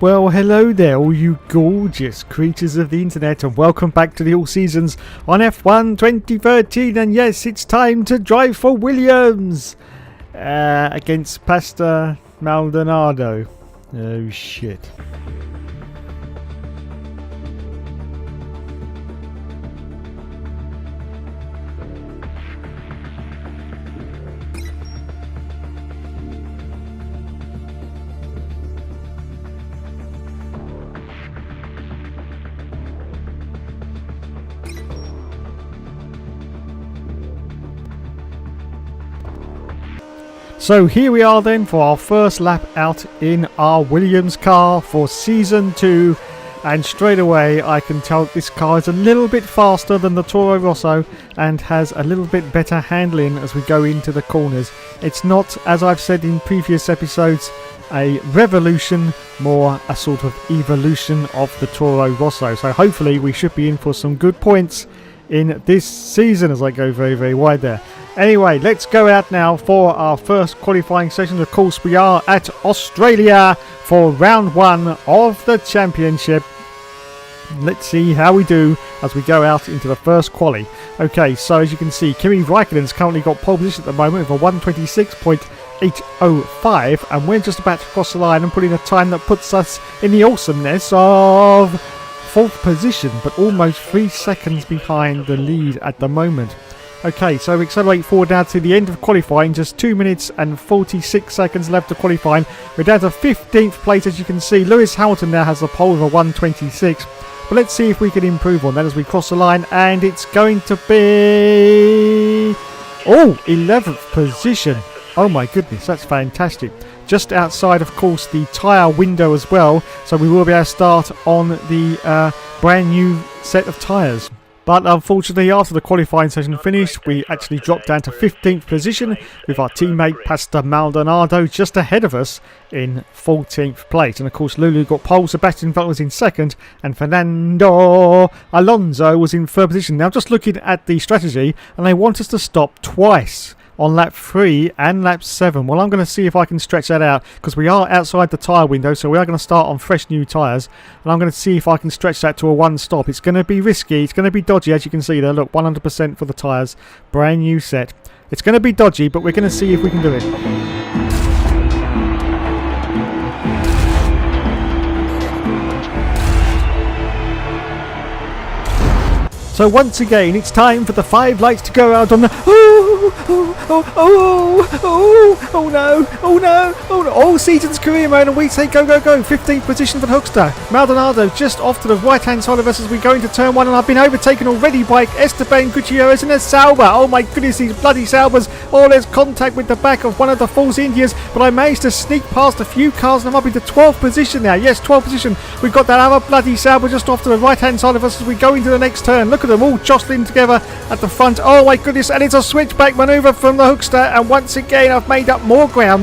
Well, hello there, all you gorgeous creatures of the internet, and welcome back to the All Seasons on F1 2013. And yes, it's time to drive for Williams against Pastor Maldonado. Oh shit. So here we are then for our first lap out in our Williams car for Season 2, and straight away I can tell this car is a little bit faster than the Toro Rosso and has a little bit better handling as we go into the corners. It's not, as I've said in previous episodes, a revolution, more a sort of evolution of the Toro Rosso. So hopefully we should be in for some good points in this season as I go very, very wide there. Anyway, let's go out now for our first qualifying session. Of course, we are at Australia for round 1 of the championship. Let's see how we do as we go out into the first quali. Okay, so as you can see, Kimi Raikkonen's currently got pole position at the moment with a 1:26.805, and we're just about to cross the line and put in a time that puts us in the awesomeness of 4th position, but almost 3 seconds behind the lead at the moment. Okay, so we accelerate forward now to the end of qualifying. Just 2 minutes and 46 seconds left to qualifying. We're down to 15th place, as you can see. Lewis Hamilton now has the pole of a 1:26. But let's see if we can improve on that as we cross the line. And it's going to be... 11th position. Oh my goodness, that's fantastic. Just outside, of course, the tyre window as well. So we will be able to start on the brand new set of tyres. But unfortunately, after the qualifying session finished, we actually dropped down to 15th position with our teammate Pastor Maldonado just ahead of us in 14th place. And of course, Lulu got pole, Sebastian Vettel was in 2nd, and Fernando Alonso was in 3rd position. Now, just looking at the strategy, and they want us to stop twice on lap 3 and lap 7. Well, I'm going to see if I can stretch that out because we are outside the tyre window, so we are going to start on fresh new tyres, and I'm going to see if I can stretch that to a 1 stop. It's going to be risky, it's going to be dodgy, as you can see there. Look, 100% for the tyres, brand new set. It's going to be dodgy, but we're going to see if we can do it. So once again, it's time for the 5 lights to go out on the... Oh no, all season's career mode, and we say go, go, go. 15th position for the Hookster. Maldonado just off to the right-hand side of us as we go into turn 1, and I've been overtaken already by Esteban Gutierrez and a Sauber. Oh my goodness, these bloody Saubers. Oh, there's contact with the back of one of the Force Indias, but I managed to sneak past a few cars, and I'm up into 12th position now. Yes, 12th position. We've got that other bloody Sauber just off to the right-hand side of us as we go into the next turn. Look at them all jostling together at the front. Oh my goodness, and it's a switchback manoeuvre from the Hookster, and once again I've made up more ground,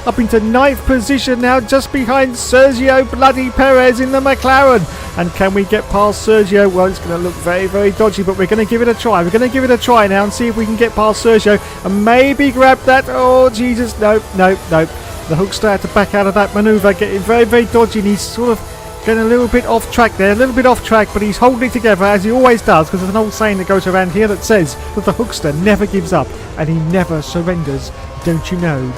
up into 9th position now, just behind Sergio bloody Perez in the McLaren. And can we get past Sergio? Well, it's going to look very, very dodgy, but we're going to give it a try. We're going to give it a try now and see if we can get past Sergio and maybe grab that. Oh Jesus, no. The Hookster had to back out of that manoeuvre, getting very, very dodgy, and he's sort of getting a little bit off track there, but he's holding it together as he always does, because there's an old saying that goes around here that says that the Hookster never gives up and he never surrenders. Don't you know?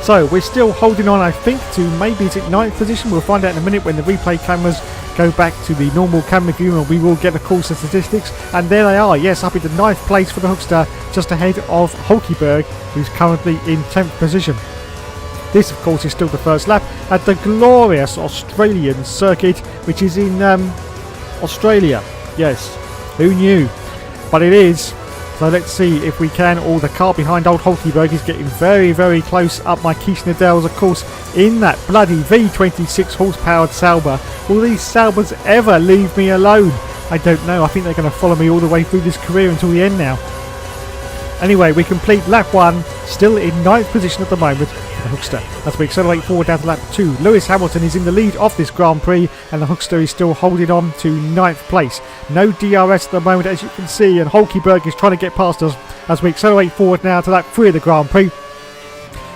So we're still holding on, I think, to maybe it's at 9th position. We'll find out in a minute when the replay cameras go back to the normal camera view, and we will get, of course, the statistics. And there they are, yes, up into 9th place for the Hookster, just ahead of Hulkenberg, who's currently in 10th position. This, of course, is still the first lap at the glorious Australian circuit, which is in Australia. Yes, who knew? But it is. So let's see if we can. Oh, the car behind old Hulkenberg is getting very, very close up. My Kishnadels, of course, in that bloody V26 horse-powered Sauber. Will these Saubers ever leave me alone? I don't know. I think they're going to follow me all the way through this career until the end now. Anyway, we complete lap 1, still in 9th position at the moment, the Hookster. As we accelerate forward down to lap 2, Lewis Hamilton is in the lead of this Grand Prix, and the Hookster is still holding on to 9th place. No DRS at the moment, as you can see, and Hulkenberg is trying to get past us as we accelerate forward now to lap 3 of the Grand Prix.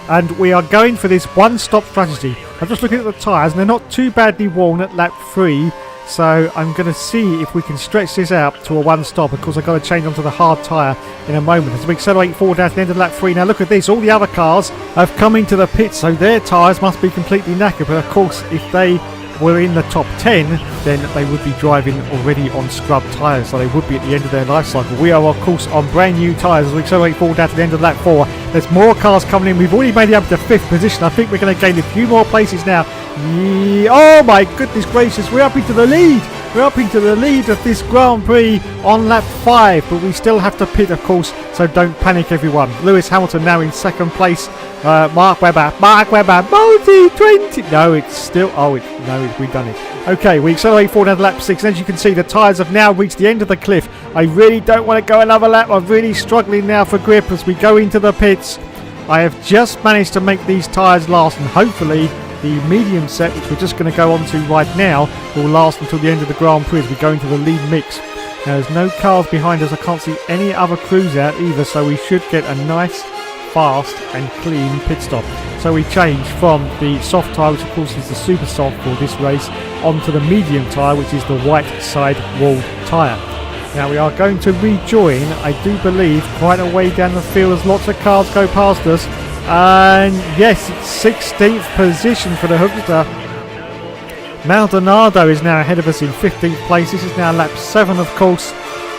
and we are going for this one-stop strategy. I'm just looking at the tyres, and they're not too badly worn at lap 3, so I'm going to see if we can stretch this out to a one-stop. Of course, I've got to change onto the hard tyre in a moment as we accelerate forward down to the end of lap 3. Now look at this, all the other cars have come into the pit, so their tyres must be completely knackered, but of course if they were in the top 10, then they would be driving already on scrub tyres, so they would be at the end of their life cycle. We are of course on brand new tyres as we accelerate forward down to the end of lap 4. There's more cars coming in. We've already made it up to 5th position. I think we're going to gain a few more places now. Oh my goodness gracious, we're up into the lead. We're up into the lead of this Grand Prix on lap 5, but we still have to pit, of course, so don't panic everyone. Lewis Hamilton now in 2nd place. Mark Webber, multi-20. No, it's still, we've done it. Okay, we accelerate forward down to lap 6, and as you can see, the tyres have now reached the end of the cliff. I really don't want to go another lap. I'm really struggling now for grip as we go into the pits. I have just managed to make these tyres last, and hopefully the medium set, which we're just going to go on to right now, will last until the end of the Grand Prix as we go into the lead mix. Now there's no cars behind us. I can't see any other crews out either, so we should get a nice, fast and clean pit stop. So we change from the soft tyre, which of course is the super soft for this race, onto the medium tyre, which is the white side walled tyre. Now we are going to rejoin, I do believe, quite a way down the field as lots of cars go past us. And yes, it's 16th position for the Hookster. Maldonado is now ahead of us in 15th place. This is now lap 7, of course,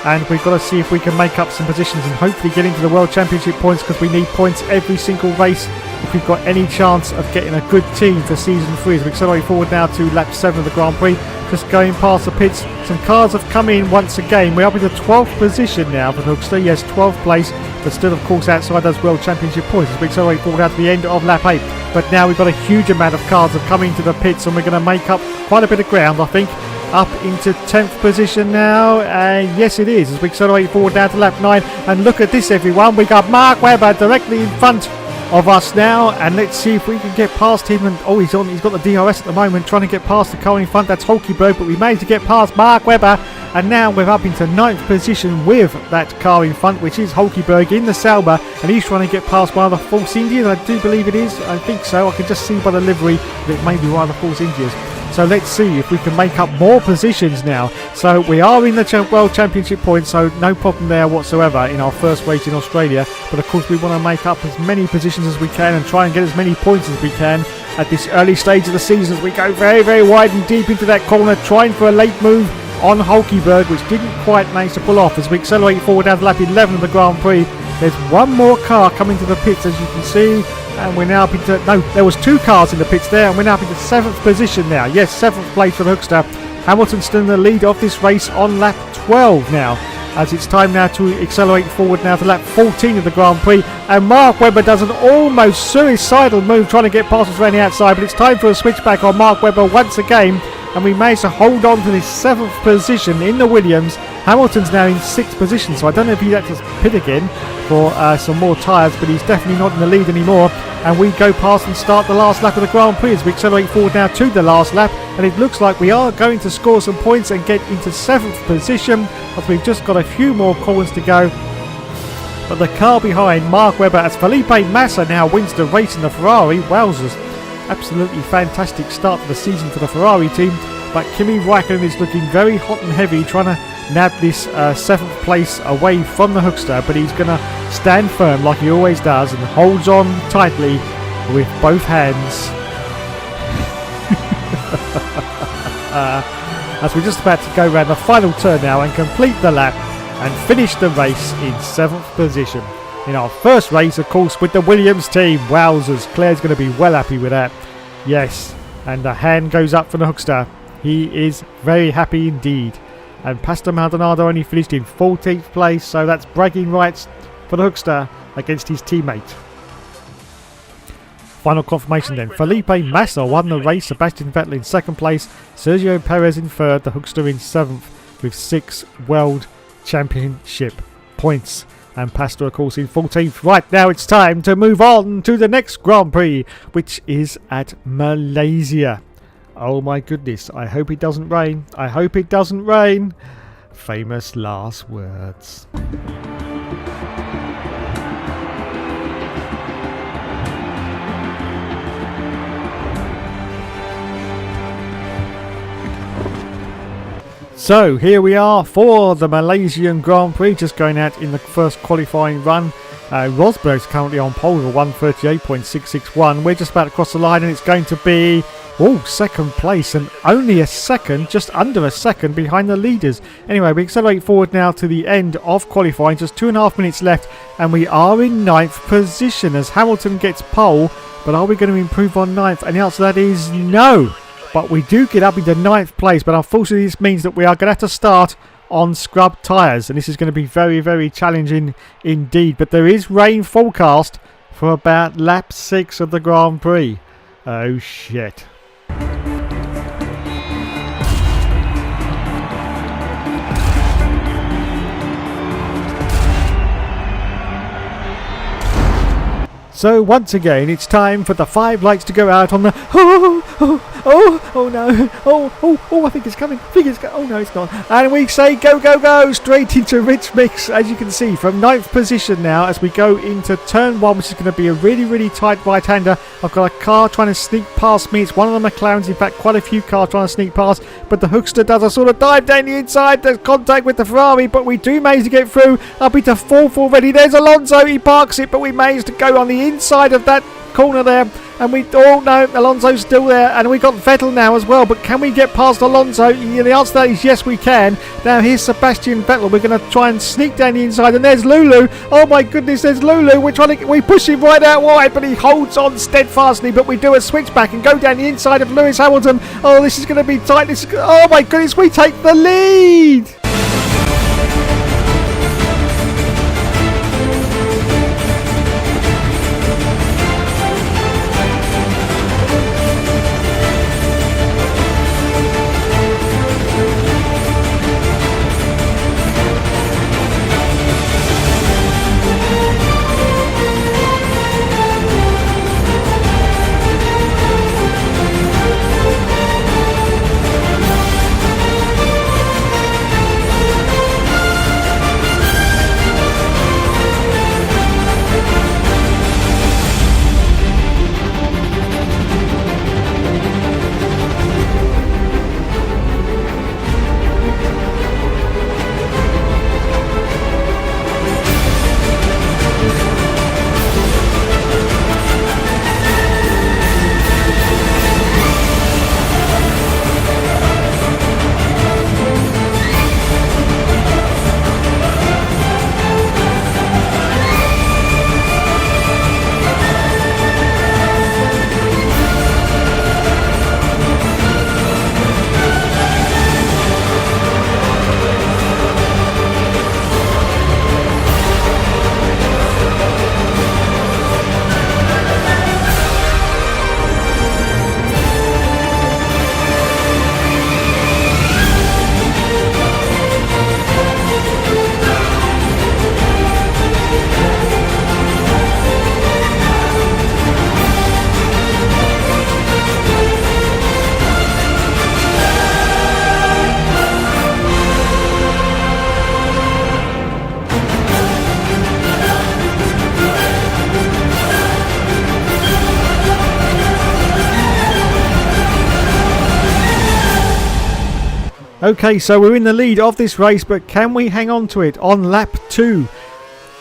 and we've got to see if we can make up some positions and hopefully get into the World Championship points, because we need points every single race if we've got any chance of getting a good team for season 3. As we accelerate forward now to lap 7 of the Grand Prix, just going past the pits. Some cars have come in once again. We're up in the 12th position now for the Hookster. Yes, 12th place, but still of course outside those World Championship points as we accelerate forward out to the end of lap 8. But now we've got a huge amount of cars that have come into the pits, and we're going to make up quite a bit of ground, I think. Up into 10th position now, and yes it is, as we accelerate forward down to lap 9. And look at this everyone, we got Mark Webber directly in front of us now, and let's see if we can get past him. And he's got the DRS at the moment, trying to get past the car in front. That's Hulkenberg, but we managed to get past Mark Webber, and now we're up into 9th position with that car in front, which is Hulkenberg in the Sauber, and he's trying to get past one of the Force Indians. I do believe it is, I think so. I can just see by the livery that it may be one of the Force Indians. So let's see if we can make up more positions now. So we are in the World Championship points, so no problem there whatsoever in our first race in Australia. But of course we want to make up as many positions as we can and try and get as many points as we can at this early stage of the season as we go very, very wide and deep into that corner, trying for a late move on Hulkenberg, which didn't quite manage to pull off. As we accelerate forward down to lap 11 of the Grand Prix, there's one more car coming to the pits, as you can see. And we're now up into... No, there was 2 cars in the pits there, and we're now up into 7th position now. Yes, 7th place for the Hookster. Hamilton still in the lead of this race on lap 12 now, as it's time now to accelerate forward now to lap 14 of the Grand Prix. And Mark Webber does an almost suicidal move trying to get past us around the outside, but it's time for a switchback on Mark Webber once again. And we managed to hold on to this 7th position in the Williams. Hamilton's now in 6th position, so I don't know if he's had to pit again for some more tyres, but he's definitely not in the lead anymore. And we go past and start the last lap of the Grand Prix as we accelerate forward now to the last lap. And it looks like we are going to score some points and get into 7th position, as we've just got a few more corners to go. But the car behind Mark Webber, as Felipe Massa now wins the race in the Ferrari. Wowzers. Absolutely fantastic start to the season for the Ferrari team, but Kimi Räikkönen is looking very hot and heavy, trying to nab this 7th place away from the Hookster, but he's going to stand firm like he always does and holds on tightly with both hands. As we're just about to go around the final turn now and complete the lap and finish the race in 7th position. In our first race, of course, with the Williams team. Wowzers, Claire's going to be well happy with that. Yes, and the hand goes up for the Hookster. He is very happy indeed. And Pastor Maldonado only finished in 14th place, so that's bragging rights for the Hookster against his teammate. Final confirmation then. Felipe Massa won the race, Sebastian Vettel in 2nd place, Sergio Perez in 3rd, the Hookster in 7th with 6 World Championship points. And Pastor, of course, in 14th. Right, now it's time to move on to the next Grand Prix, which is at Malaysia. Oh my goodness, I hope it doesn't rain. I hope it doesn't rain. Famous last words. So here we are for the Malaysian Grand Prix, just going out in the first qualifying run. Rosberg's currently on pole with 138.661. We're just about to cross the line and it's going to be second place, and only a second, just under a second behind the leaders. Anyway, we accelerate forward now to the end of qualifying, just 2.5 minutes left, and we are in 9th position as Hamilton gets pole. But are we going to improve on 9th? And the answer to that is no. But we do get up into 9th place, but unfortunately this means that we are going to have to start on scrub tyres, and this is going to be very, very challenging indeed. But there is rain forecast for about lap 6 of the Grand Prix. Oh shit. So once again, it's time for the 5 lights to go out on the... Oh no. I think it's coming. Oh no, it's not. And we say go, go, go, straight into Rich Mix, as you can see, from 9th position now as we go into turn 1, which is going to be a really, really tight right-hander. I've got a car trying to sneak past me. It's one of the McLarens, in fact, quite a few cars trying to sneak past. But the Hookster does a sort of dive down the inside. There's contact with the Ferrari, but we do manage to get through. Up into 4th already. There's Alonso. He parks it, but we managed to go on the inside of that corner there, and we no, Alonso's still there, and we got Vettel now as well. But can we get past Alonso? Yeah, the answer to that is yes, we can. Now here's Sebastian Vettel. We're going to try and sneak down the inside, and there's Lulu. Oh my goodness, there's Lulu. We push him right out wide, but he holds on steadfastly. But we do a switchback and go down the inside of Lewis Hamilton. Oh, this is going to be tight. Oh my goodness, we take the lead. Okay, so we're in the lead of this race, but can we hang on to it on lap 2?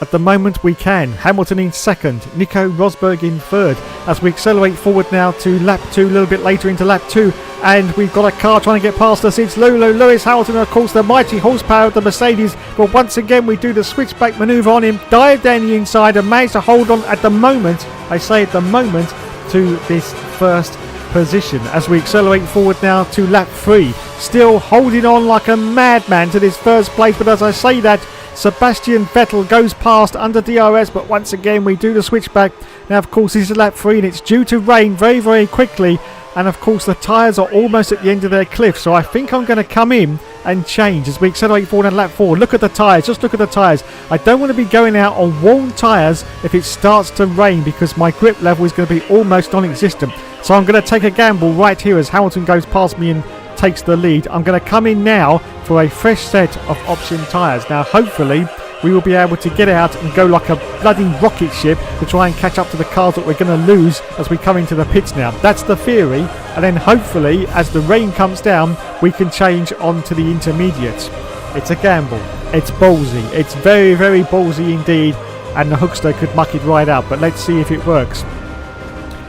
At the moment we can. Hamilton in 2nd, Nico Rosberg in 3rd. As we accelerate forward now to lap 2, a little bit later into lap 2, and we've got a car trying to get past us. It's Lewis Hamilton, of course, the mighty horsepower of the Mercedes. But once again, we do the switchback manoeuvre on him, dive down the inside, and manage to hold on at the moment, I say at the moment, to this first position as we accelerate forward now to lap 3, still holding on like a madman to this first place. But as I say that, Sebastian Vettel goes past under DRS, but once again we do the switchback. Now of course this is lap 3 and it's due to rain very, very quickly, and of course the tyres are almost at the end of their cliff, so I think I'm going to come in and change as we accelerate forward on lap 4. Look at the tyres, just look at the tyres. I don't want to be going out on warm tyres if it starts to rain, because my grip level is going to be almost non-existent. So I'm going to take a gamble right here as Hamilton goes past me and takes the lead. I'm going to come in now for a fresh set of option tyres. Now hopefully we will be able to get out and go like a bloody rocket ship to try and catch up to the cars that we're going to lose as we come into the pits now. That's the theory, and then hopefully as the rain comes down we can change on to the intermediates. It's a gamble, it's ballsy, it's very, very ballsy indeed, and the Hookster could muck it right out, but let's see if it works.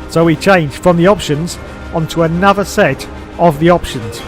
So we change from the options onto another set of the options,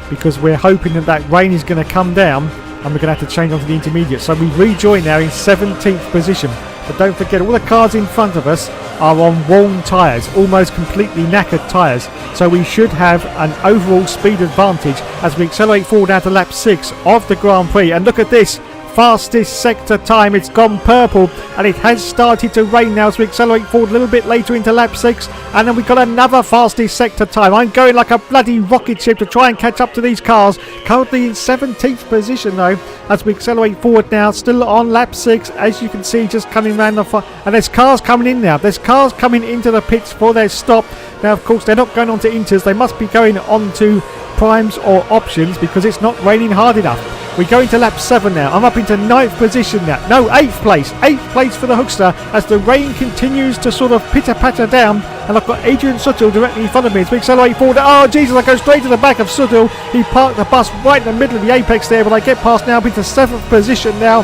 because we're hoping that that rain is going to come down and we're going to have to change onto the intermediate. So we rejoin now in 17th position, but don't forget all the cars in front of us are on worn tyres, almost completely knackered tyres, so we should have an overall speed advantage as we accelerate forward now to lap 6 of the Grand Prix. And look at this, fastest sector time, it's gone purple, and it has started to rain now as we accelerate forward a little bit later into lap 6, and then we've got another fastest sector time. I'm going like a bloody rocket ship to try and catch up to these cars, currently in 17th position though as we accelerate forward now, still on lap 6, as you can see, just coming round the and there's cars coming in now, there's cars coming into the pits for their stop. Now of course they're not going on to inters, they must be going on to primes or options because it's not raining hard enough. We go into lap 7 now. I'm up into 9th position now. No, 8th place. 8th place for the Hookster as the rain continues to sort of pitter-patter down. And I've got Adrian Suttle directly in front of me as we accelerate forward. Oh, Jesus, I go straight to the back of Suttle. He parked the bus right in the middle of the apex there, but I get past now, up into 7th position now.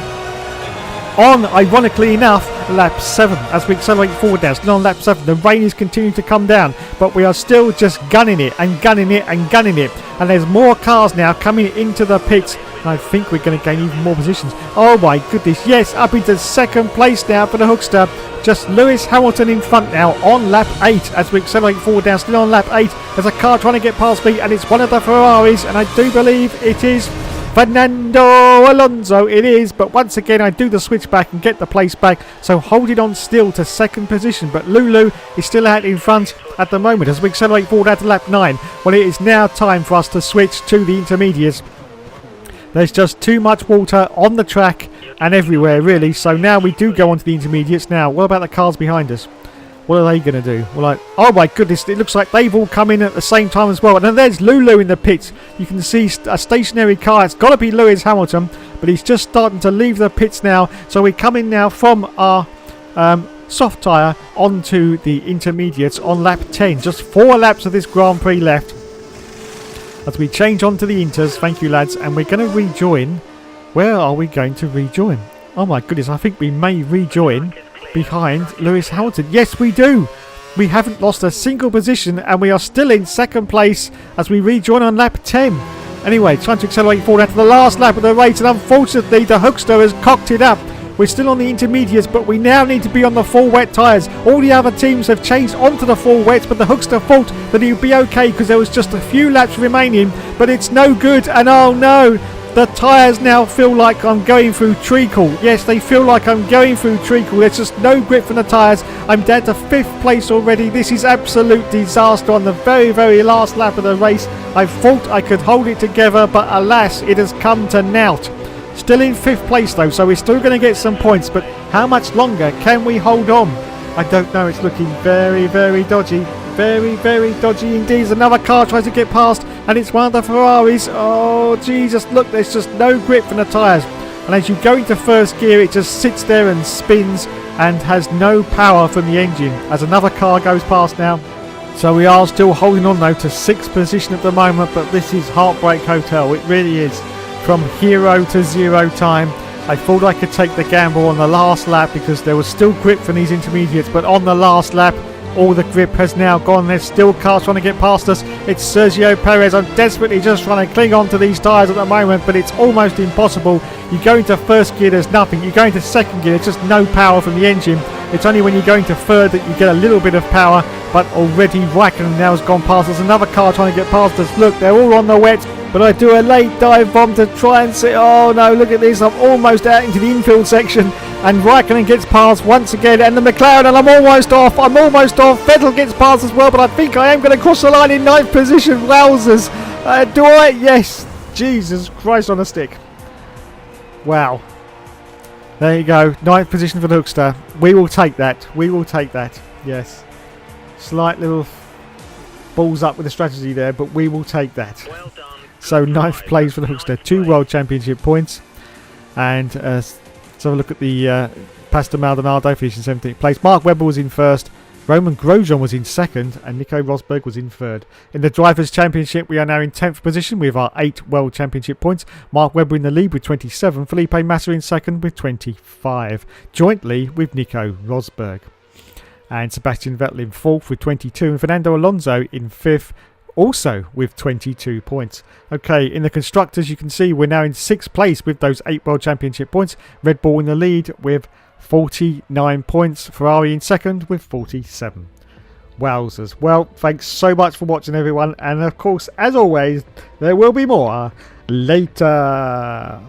On, ironically enough, lap 7 as we accelerate forward now. Still on lap 7. The rain is continuing to come down, but we are still just gunning it and gunning it and gunning it. And there's more cars now coming into the pits. I think we're going to gain even more positions. Oh my goodness, yes, up into 2nd place now for the Hookster. Just Lewis Hamilton in front now on lap 8 as we accelerate forward now. Still on lap 8. There's a car trying to get past me, and it's one of the Ferraris, and I do believe it is Fernando Alonso. It is, but once again I do the switch back and get the place back, so holding on still to 2nd position, but Lulu is still out in front at the moment as we accelerate forward out to lap 9. Well, it is now time for us to switch to the intermediates. There's just too much water on the track and everywhere really, so now we do go on to the intermediates. Now what about the cars behind us? What are they going to do? Well, oh my goodness, it looks like they've all come in at the same time as well. And then there's Lulu in the pits. You can see a stationary car. It's got to be Lewis Hamilton, but he's just starting to leave the pits now. So we're coming now from our soft tyre onto the intermediates on lap 10. Just 4 laps of this Grand Prix left as we change on to the inters. Thank you, lads. And we're going to rejoin. Where are we going to rejoin? Oh my goodness, I think we may rejoin behind Lewis Hamilton. Yes, we do. We haven't lost a single position and we are still in 2nd place as we rejoin on lap 10. Anyway, trying to accelerate forward after the last lap of the race, and unfortunately the Hookster has cocked it up. We're still on the intermediates, but we now need to be on the full wet tyres. All the other teams have changed onto the full wets, but the Hookster thought that he would be okay because there was just a few laps remaining, but it's no good. And oh no, the tyres now feel like I'm going through treacle. Yes, they feel like I'm going through treacle. There's just no grip from the tyres. I'm down to 5th place already. This is absolute disaster on the very, very last lap of the race. I thought I could hold it together, but alas, it has come to naught. Still in 5th place though, so we're still going to get some points, but how much longer can we hold on? I don't know. It's looking very, very dodgy. Very, very dodgy indeed. Another car tries to get past, and it's one of the Ferraris. Oh, Jesus, look, there's just no grip from the tyres. And as you go into 1st gear, it just sits there and spins and has no power from the engine as another car goes past now. So we are still holding on, though, to 6th position at the moment, but this is Heartbreak Hotel. It really is. From hero to zero time. I thought I could take the gamble on the last lap because there was still grip from these intermediates, but on the last lap, all the grip has now gone. There's still cars trying to get past us. It's Sergio Perez. I'm desperately just trying to cling on to these tyres at the moment, but it's almost impossible. You go into 1st gear, there's nothing. You go into 2nd gear, there's just no power from the engine. It's only when you go into 3rd that you get a little bit of power, but already Raikkonen now has gone past us. Another car trying to get past us. Look, they're all on the wet, but I do a late dive bomb to try and see. Oh no, look at this. I'm almost out into the infield section, and Raikkonen gets past once again, and the McLaren, and I'm almost off. Vettel gets past as well, but I think I am going to cross the line in 9th position. Wowzers. Do I? Yes. Jesus Christ on a stick. Wow. There you go. 9th position for the Hookster. We will take that. We will take that. Yes. Slight little balls up with the strategy there, but we will take that. Well done. So 9th place for the Hookster. 2 World Championship points and Let's have a look at the Pastor Maldonado finishing 17th place. Mark Webber was in first. Roman Grosjean was in second and Nico Rosberg was in third. In the Drivers' Championship, we are now in 10th position with our 8 World Championship points. Mark Webber in the lead with 27, Felipe Massa in second with 25, jointly with Nico Rosberg. And Sebastian Vettel in 4th with 22 and Fernando Alonso in 5th, also with 22 points. Okay, in the Constructors, you can see we're now in 6th place with those 8 World Championship points. Red Bull in the lead with 49 points. Ferrari in second with 47. Wowzers. Well, thanks so much for watching, everyone. And of course, as always, there will be more later.